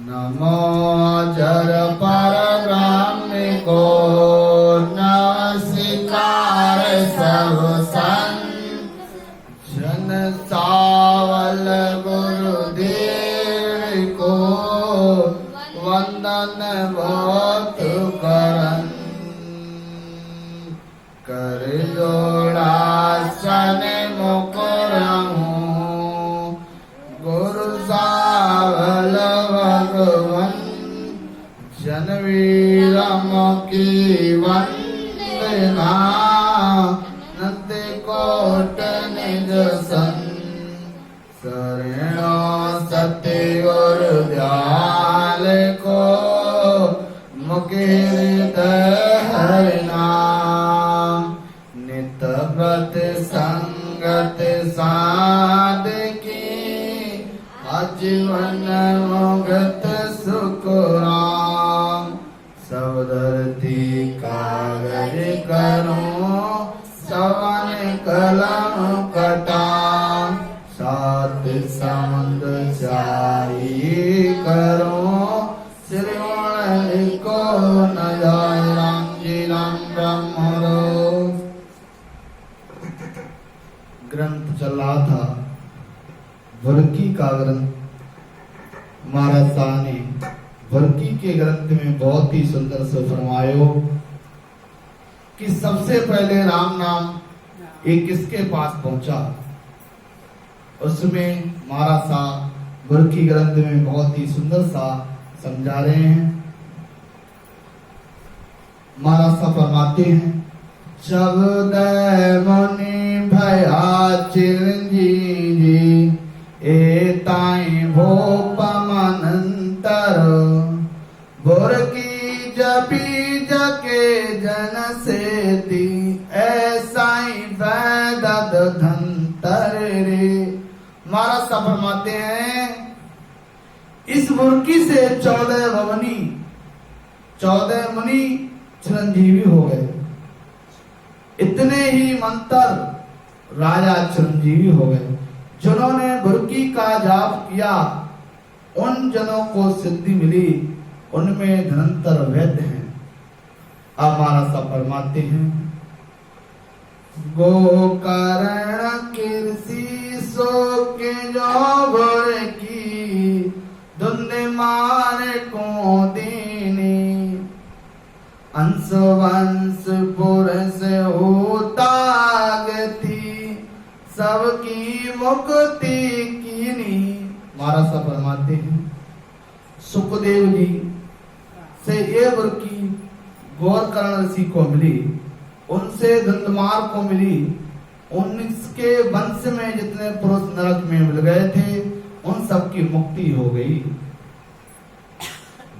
नमो जर पर ब्रह्म को नमस्कार सब संत जन सावल गुरुदेव को वंदन बहुत करन कर जोड़ासन मुकुरहूँ गुरु सावल भगवन जनवीरम की वंदना नंद कोट निज सन शरणो सत्य गुरु दयाल को मुकेर हरिनाम नित व्रत संगत साधकी आजीवन मोगत सुखराम सब धरती कागज करूं सवन कलम कटां सात समुद्र चाई करूं श्रवण को न जाय राम जी राम ब्रह्मरो। ग्रंथ चल रहा था वर्की का ग्रंथ। महाराज शाह ने वर्की के ग्रंथ में बहुत ही सुंदर से फरमायो कि सबसे पहले राम नाम एक किसके पास पहुंचा। उसमें महाराज शाह वर्की ग्रंथ में बहुत ही सुंदर सा समझा रहे हैं। महाराज शाह फरमाते हैं शब्द मुनि भया चिरंजीवी एताई भोपमनंतर बुरकी जपी जके जन से दी ऐसाई वैदद धंतर रे। महाराज साहब फरमाते हैं इस बुरकी से 14 मुनि चिरंजीवी हो गए। इतने ही मंत्र राजा चिरंजीवी हो गए। जिन्होंने बुरकी का जाप किया उन जनों को सिद्धि मिली, उनमें धनंतर वैद्य हैं। अब महाराज साहब फरमाते हैं गोकर्ण कृषि सो के जो बुरकी धुंध मार को दीनी अंश वंश पुरुष होता गति सबकी मुक्ति कीनी। महाराज साहब फरमाते हैं सुखदेव जी से ये बुरकी गोकर्ण ऋषि को मिली, उनसे धुंधमार को मिली, उनके वंश में जितने पुरुष नरक में मिल गए थे उन सबकी मुक्ति हो गई।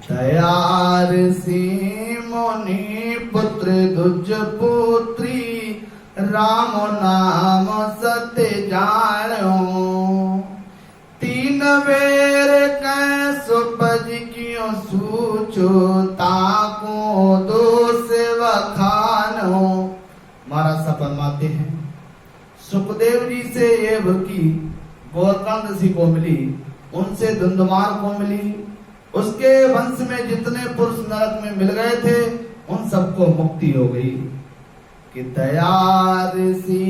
दया ऋषि मुनि पुत्र दुज पुत्री राम नाम सत्य जानो 3 बेर सुपज क्यों सूचो ताको दोष वखानो। महाराज साहब फरमाते हैं सुखदेव जी से ये बुरकी गोकर्ण ऋषि को मिली, उनसे धुंधमार को मिली, उसके वंश में जितने पुरुष नरक में मिल गए थे उन सबको मुक्ति हो गई। कि दया ऋषि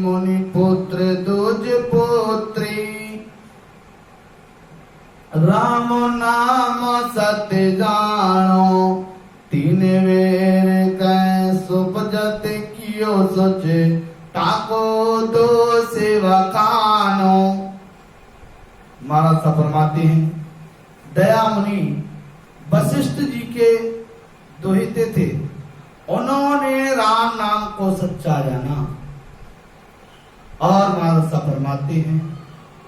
मुनि पुत्र दुज पुत्री राम नाम सत्य जानो 3 बेर सुपजत कियो सोचे ताको दो सेवकानो। महाराज साहब फरमाते हैं दया मुनि वशिष्ठ जी के दोहिते थे। उन्होंने राम नाम को सच्चा जाना और महाराज साहब फरमाते हैं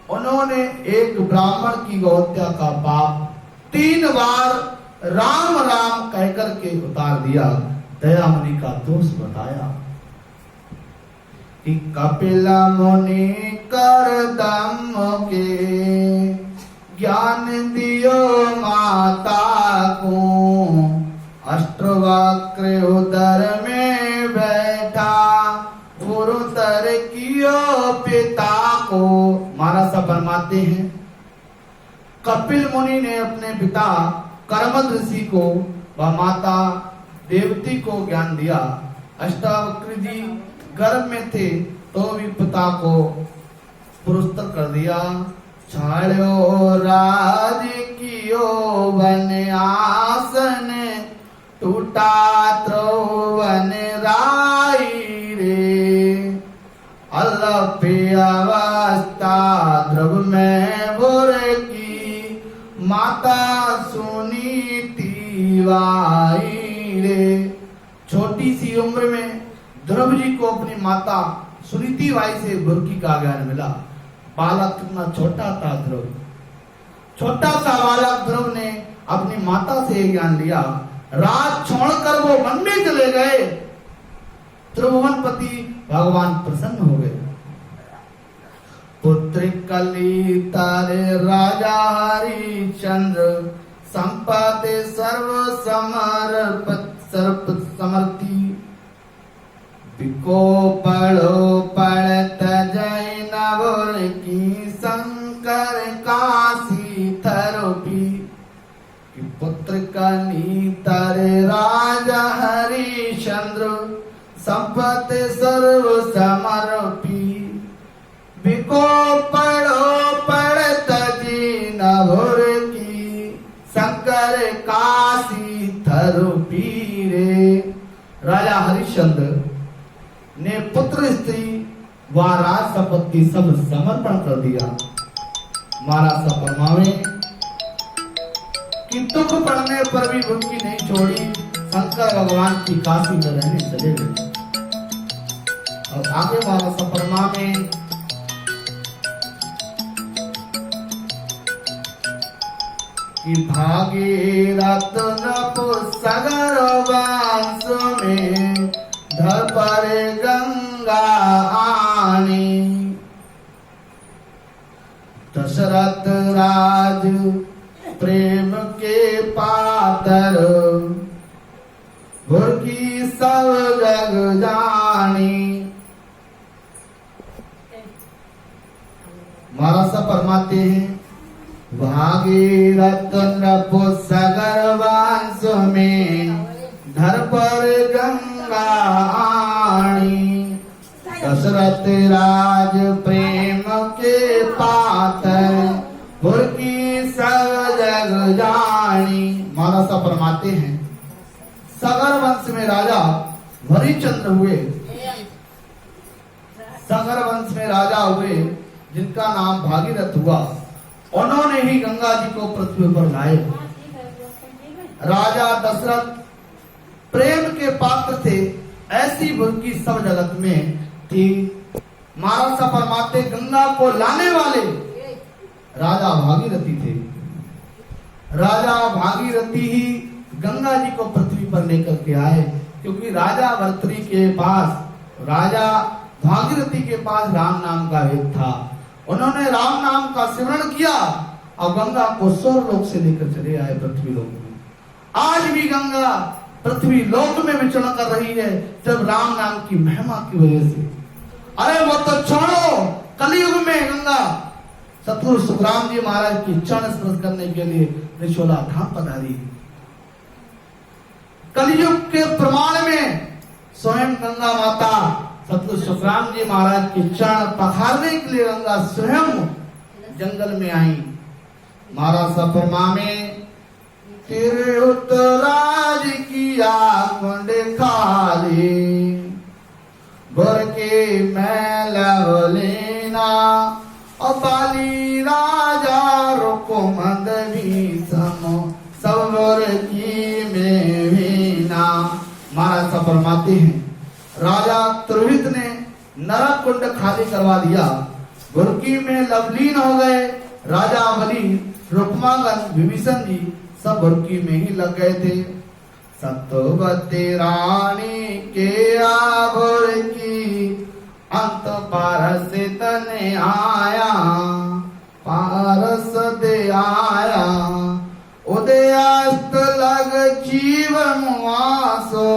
उन्होंने एक ब्राह्मण की गौहत्या का पाप 3 बार राम राम कहकर के उतार दिया। दया मुनि का दोष बताया कि कपिल मुनि कर दम के ज्ञान दियो माता को अष्टवक्र उदर में बैठा गुरुतर कियो पिता को। महाराज साहब फरमाते हैं कपिल मुनि ने अपने पिता करमद ऋषि को व माता देवती को ज्ञान दिया। अष्टावक्र जी गर्भ में थे तो भी पिता को पुरस्कृत कर दिया। छाड़ो राज कियो वन आसन, टूटा त्रोवन राई रे। अलपे अवस्था ध्रुव में बुर की, माता सुनी तीवाई रे। छोटी सी उम्र में ध्रुव जी को अपनी माता सुनीति बाई से बुरकी का ज्ञान मिला। बालक कितना छोटा था ध्रुव, छोटा सा बालक ध्रुव ने अपनी माता से ज्ञान लिया। राज छोड़कर वो वन में चले गए। त्रिभुवनपति भगवान प्रसन्न हो गए। पुत्र कली तारे राजा हरिश्चंद्र, संपत्ति सर्व समर्थी। बिको पढ़ो पढ़त जैन बोर की, शंकर काशी थरोपी। पुत्र कली तारे राजा हरिश्चंद्र, संपत्ति सर्व समर्पी। बिको पढ़ो पढ़त जैन बोर की, शंकर काशी थरोपी रे। राजा हरिश्चंद्र ने पुत्र स्त्री व राज संपत्ति सब समर्पण कर दिया। महाराज सा फरमावे कि दुख पड़ने पर भी भक्ति नहीं छोड़ी, शंकर भगवान की काशी में रहने चले गए। और आगे महाराज सा फरमावे कि भागीरथ नपु सगर वंश में, धर पर गंगा आनी। दशरथ राज प्रेम के पातर, भुरकी सब जग जानी। महाराज साहब फरमाते हैं भागीरथ नपु सगर वंश में, धर पर गंगा आनी। दशरथ राज प्रेम के पातर, भुरकी सब जग जानी। महाराज साहब फरमाते हैं सगर वंश में राजा हरिश्चंद्र हुए। सगर वंश में राजा हुए जिनका नाम भागीरथ हुआ। उन्होंने ही गंगा जी को पृथ्वी पर लाए। राजा दशरथ प्रेम के पात्र थे, ऐसी भुरकी सब जगत में थी। महाराज साहब फरमाते गंगा को लाने वाले राजा भागीरथी थे। राजा भागीरथी ही गंगा जी को पृथ्वी पर लेकर के आए, क्योंकि राजा भर्तृहरि के पास, राजा भागीरथी के पास राम नाम का वेद था। उन्होंने राम नाम का सिमरण किया और गंगा को स्वर्गलोक से लेकर चले आए पृथ्वी लोक में। आज भी गंगा पृथ्वी लोक में विचरण कर रही है, जब राम नाम की महिमा की वजह से। अरे वो तो छोड़ो, कलयुग में गंगा सतगुरु सुखराम जी महाराज की चरण स्पर्श करने के लिए त्रिशूला धाम पधारी। कलयुग के प्रमाण में स्वयं गंगा माता सतगुरु सुखराम जी महाराज की चरण पखारने के लिए गंगा स्वयं जंगल में आई। महाराज सफरमा में तिरुतराज किया कुंड खाली, भर के मैल लेना और बाली राजा रुको मंद भी समो सब की में भीना। महाराज सा फरमाते हैं राजा त्रिहित ने नरक कुंड खाली करवा दिया, भुरकी में लवलीन हो गए। राजा बलि, रुक्मांगद, विभीषण जी सब भुरकी में ही लग गए थे। सत्यवती रानी के आभुर की अंत पारस तने आया, पारस दे आया। उदयास्त लग जीव मुआसो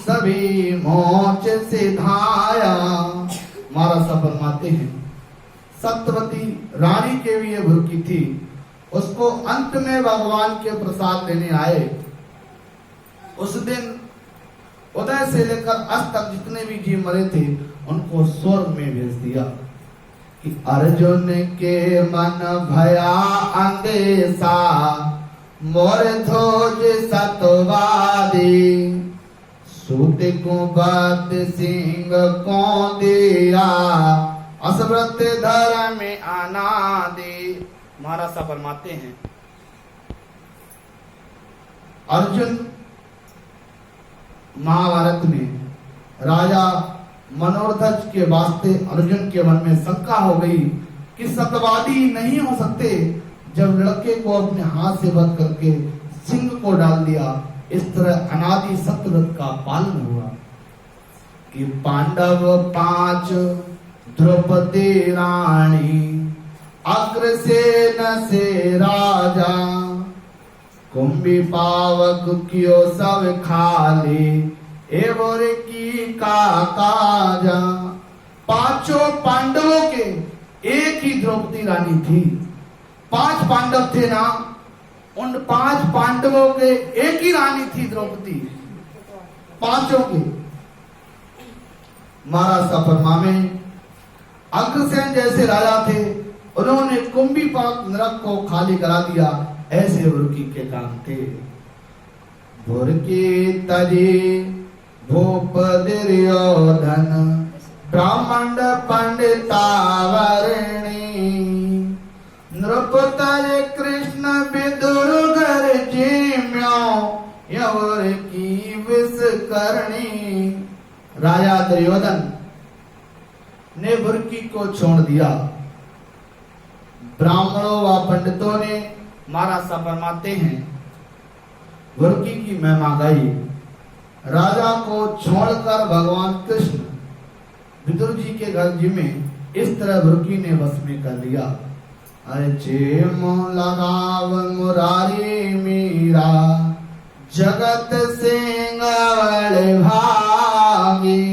सभी मोच से धाया। महाराज साहब फरमाते हैं सत्यवती रानी के भी ये भुरकी थी। उसको अंत में भगवान के प्रसाद लेने आए। उस दिन उदय से लेकर अस्त तक जितने भी जीव मरे थे उनको स्वर्ग में भेज दिया कि अर्जुन के मन भया अंदेशा मोर ध्वज सतवादी सूत कुबत सिंह को दिया असव्रत धर्म में अनादि। महाराज साहब फरमाते हैं अर्जुन महाभारत में राजा मनोरथ के वास्ते अर्जुन के मन में शंका हो गई कि सत्यवादी नहीं हो सकते। जब लड़के को अपने हाथ से वध करके सिंह को डाल दिया, इस तरह अनादि सत्यव्रत का पालन हुआ कि पांडव 5 द्रौपदी रानी अग्रसेन से राजा कुंभी पावक कियो सब खाली एवं की काजा। 5 पांडवों के एक ही द्रौपदी रानी थी। 5 पांडव थे ना, उन 5 पांडवों के एक ही रानी थी द्रौपदी, 5 के। महाराज सफरमा में अग्रसेन जैसे राजा थे, उन्होंने कुंभी पावक नरक को खाली करा दिया। ऐसे वृकी के काम थे। भुरकी तजी भूप दुर्योधन ब्राह्मण पंडितावरणी नृपतज कृष्ण विदुर घर जीम्यो यवर की विष करणी। राजा दुर्योधन ने भुरकी को छोड़ दिया। ब्राह्मणों व पंडितों ने महाराज साहब फरमाते हैं भुरकी की महिमा गाई। राजा को छोड़कर भगवान कृष्ण विदुर जी के घर जी में इस तरह भुरकी ने वश में कर लिया। अरे चेम लगाव मुरारी मीरा जगत सिंह भागी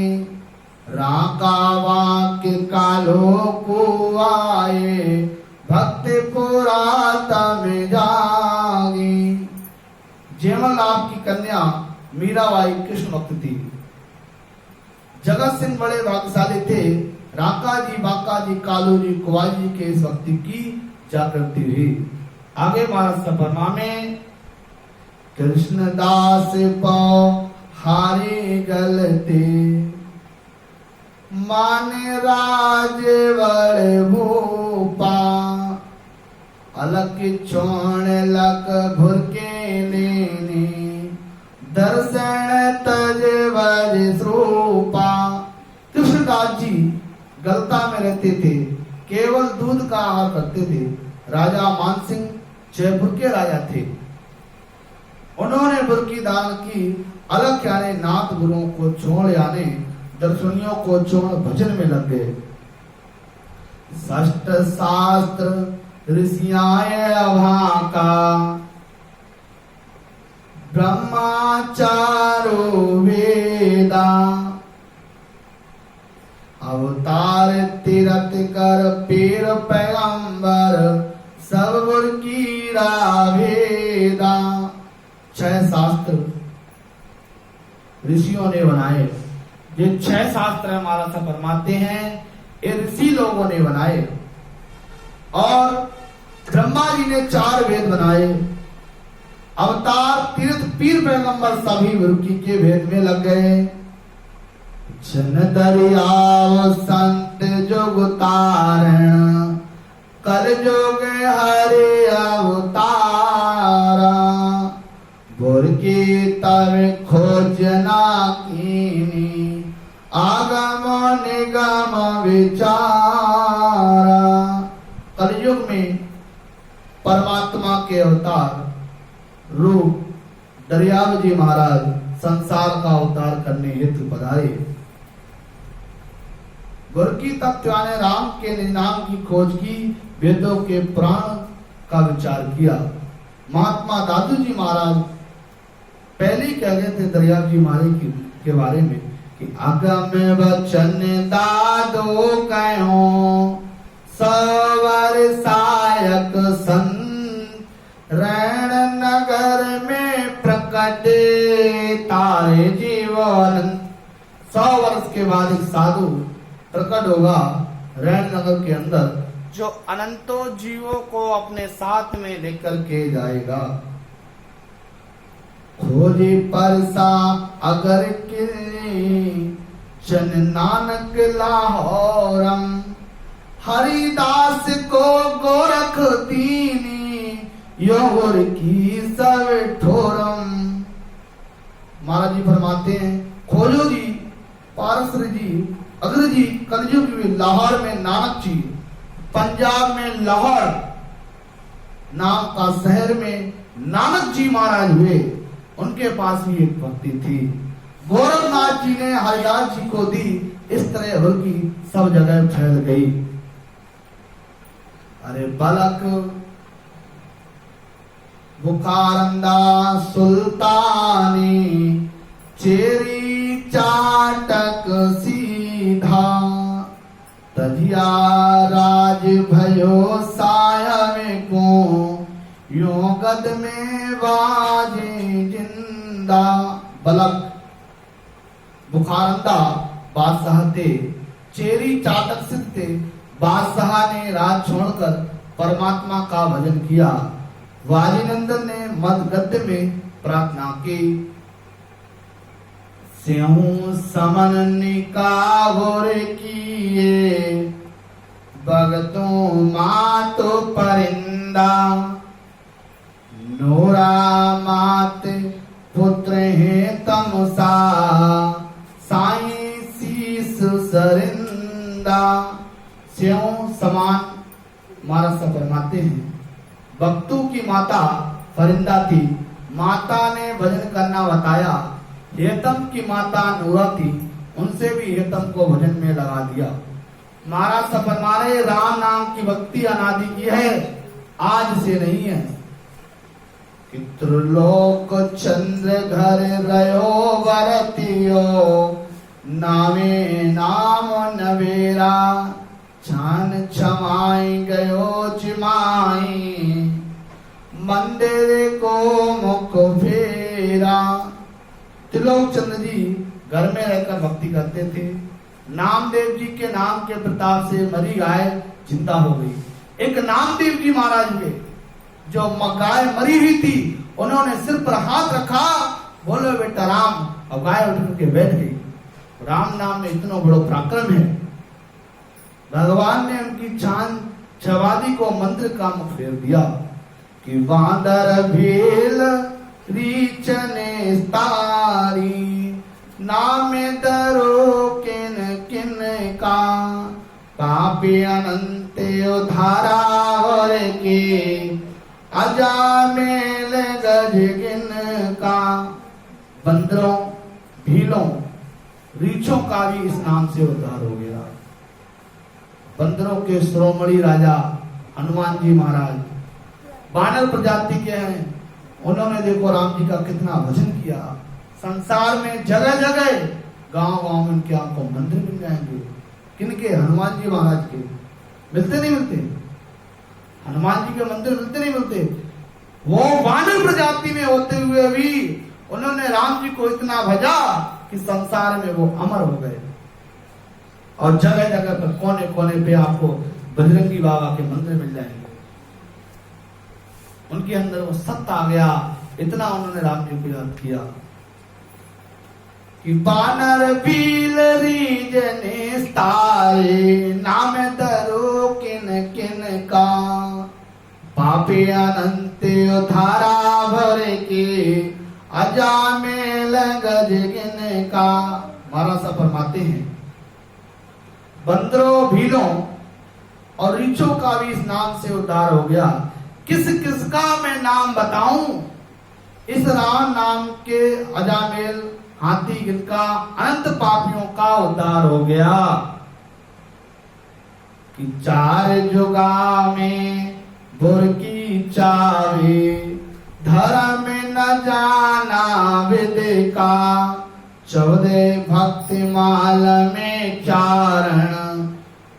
राका वाक्य कालो कुआए भक्ति पुराता में जागी। जेमल आपकी कन्या मीराबाई कृष्ण भक्त थी। जगत सिंह बड़े भाग्यशाली थे। राका जी, बाका जी, कालू जी, कुआई जी के इस भक्ति की जागृति हुई। आगे महाराज सफरमा में कृष्णदास पौ हारी गलते माने राज बड़े भूपा अलग छोड़ लक भुरके लेने दर्शन तज बज रूपा। कृष्णदास जी गलता में रहते थे, केवल दूध का आहार करते थे। राजा मानसिंह जयपुर के राजा थे। उन्होंने बुरकी दान की। अलग यानी नाथ गुरुओं को छोड़ यानी दर्शनियों को छोड़ भजन में लग गए। षष्ठ शास्त्र ऋषियाय अभाका ब्रह्माचारो वेदा अवतार तीरथ कर पीर पैगंबर सब बुरकी रावेदा। 6 शास्त्र ऋषियों ने बनाए। ये 6 शास्त्र है महाराज साहब फरमाते हैं ये ऋषि लोगों ने बनाए। और ब्रह्मा जी ने 4 वेद बनाए। अवतार तीर्थ पीर पैगंबर सभी बुरकी के वेद में लग गए। जन दरियाव संत जोग तारण कर जोग हरि अवतारा बुरकी तब खोजना कीनी आगम निगम विचारा। कलयुग में परमात्मा के अवतार रूप दरियाव जी महाराज संसार का अवतार करने हेतु पधारे। बुरकी तत्व ने राम के निनाम की खोज की, वेदों के पुराण का विचार किया। महात्मा दादू जी महाराज पहले ही कह गए थे दरियाव जी महाराज के बारे में कि अगम वचन दादो कहो सवर सायक संदेश जाए जीवन। 100 वर्ष के बाद एक साधु प्रकट होगा रैन नगर के अंदर, जो अनंतों जीवों को अपने साथ में लेकर के जाएगा। खोजी परसा अगर किले चन नानक लाहौरम, हरिदास को गोरख दीनी योर की सब ठोरम। महाराज जी फरमाते हैं, खोजो जी, पारसर जी, अग्र जी, कलयुग में लाहौर में नानक जी, पंजाब में लाहौर नाम का शहर में नानक जी महाराज हुए। उनके पास भी एक भक्ति थी, गोरखनाथ जी ने हरिदास जी को दी। इस तरह होगी सब जगह फैल गई। अरे बलक बुखारंदा सुल्तानी, चेरी चाटक सीधा, तजिया राज भयो साया में को, यो गद में बाजे जिंदा। बलक बुखारंदा बादशाह थे, चेरी चाटक सिद्ध थे। बादशाह ने राज छोड़कर परमात्मा का भजन किया। वालीनंदन ने मद गद्य में प्रार्थना की। स्यों समन निकावर किए, भगतों मातो परिंदा, नोरा मात पुत्र है तमसा, साई शीस सरिंदा। स्यों समान महाराज सब फरमाते हैं, भक्तों की माता फरिंदा थी। माता ने भजन करना बताया। हेतम की माता नूरा थी, उनसे भी हेतम को भजन में लगा दिया। महाराज सब फरमा रहे, राम नाम की भक्ति अनादि की है, आज से नहीं है। त्रिलोक चंद्र घर रयो वरतियो, नामे नाम नवेरा, छान छमाई गयो चिमाई, मंदिर को मुख फेरा। त्रिलोक चंद्र जी घर में रहकर भक्ति करते थे। नामदेव जी के नाम के प्रताप से मरी गाय जिंदा हो गई। एक नामदेव जी महाराज हुए, जो गाय मरी हुई थी, उन्होंने सिर पर हाथ रखा, बोलो बेटा राम, अब गाय उठ करके बैठ गई। राम नाम में इतना बड़ा पराक्रम है। भगवान ने उनकी चांद चवादी को मंत्र का मुख फेर दिया कि बांदर भील रीचने तारी, नाम दरो किन किन का, पापी अनंत उधारा और के, अजामेल गज गिन का। बंदरों, भीलों, रीछों का भी इस नाम से उद्धार हो गया। बंदरों के श्रोमणी राजा हनुमान जी महाराज वानर प्रजाति के हैं। उन्होंने देखो राम जी का कितना भजन किया। संसार में जगह जगह गांव गांव में उनके आपको मंदिर मिल जाएंगे। किनके? हनुमान जी महाराज के। मिलते नहीं मिलते? हनुमान जी के मंदिर मिलते नहीं मिलते? वो वानर प्रजाति में होते हुए भी उन्होंने राम जी को इतना भजा कि संसार में वो अमर हो गए। और जगह जगह पर कोने कोने पे आपको बजरंगी बाबा के मंदिर मिल जाएंगे। उनके अंदर वो सत्य आ गया, इतना उन्होंने राम जी को याद किया कि बानर भील रीजने तारे, नाम दरो किन किन का, पापी अनंत उधारा भर के, अजामेल गज गिन का। महाराज साहब फरमाते हैं, बंदरों, भीलों और रीछों का भी इस नाम से उद्धार हो गया। किस किस का मैं नाम बताऊं? इस राम नाम के अजामेल, हाथी गिन का, अनंत पापियों का उद्धार हो गया। कि चार जुगा में बुरकी चावे, धर्म न जाना विद का, 14 भक्ति माल में चारण,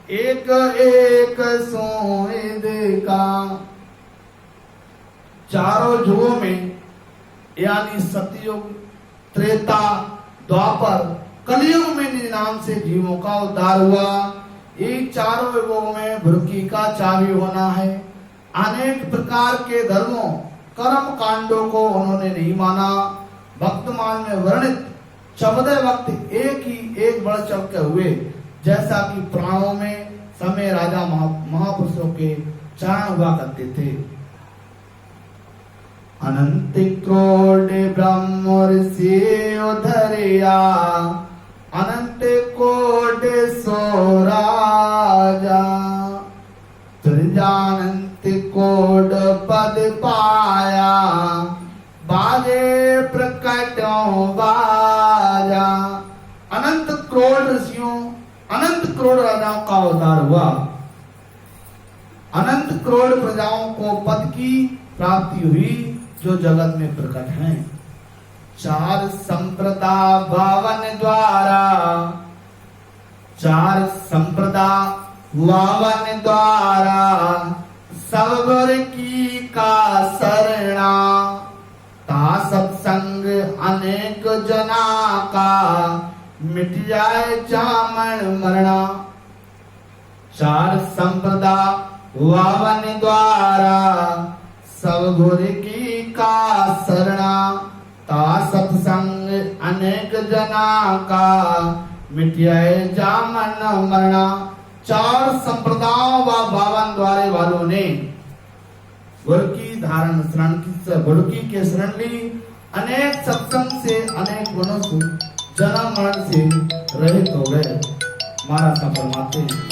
एक एक सोइद का। चारों जुगों में यानी सतयुग, त्रेता, द्वापर, कलयुग में निज नाम से जीवों का उद्धार हुआ। एक चारों युगों में भुरकी का चावी होना है। अनेक प्रकार के धर्मों कर्म कांडों को उन्होंने नहीं माना। वर्तमान में वर्णित 14 वक्त एक बढ़ चढ़ के हुए, जैसा कि पुराणों में समय राजा महापुरुषों के चरण हुआ करते थे। अनंत क्रोध ब्रह्म ऋषि उधरिया, अनंत कोट सो राजा, त्रिजानंत कोट पद पाया, बाजे प्रकटों बाजा। अनंत करोड़ ऋषियों, अनंत करोड़ राजाओं का अवतार हुआ। अनंत करोड़ प्रजाओं को पद की प्राप्ति हुई जो जगत में प्रकट हैं। चार संप्रदा बावन द्वारा, चार संप्रदा बावन द्वारा, सब वर की का शरणा, ता सत्संग अनेक जना का, मिट जाए जामन मरना। चार संप्रदा बावन द्वारा, सब गुर की का शरणा, ता सत्संग अनेक जना का, मिट जाए जामन मरना। चार संप्रदायों व 52 द्वारे वालों ने गुरु की धारण शरण की, गुरु की के शरण ली। अनेक सत्संग से, अनेक गुणों से, जन्म मरण से रहित हो गए। महाराज परमात्मा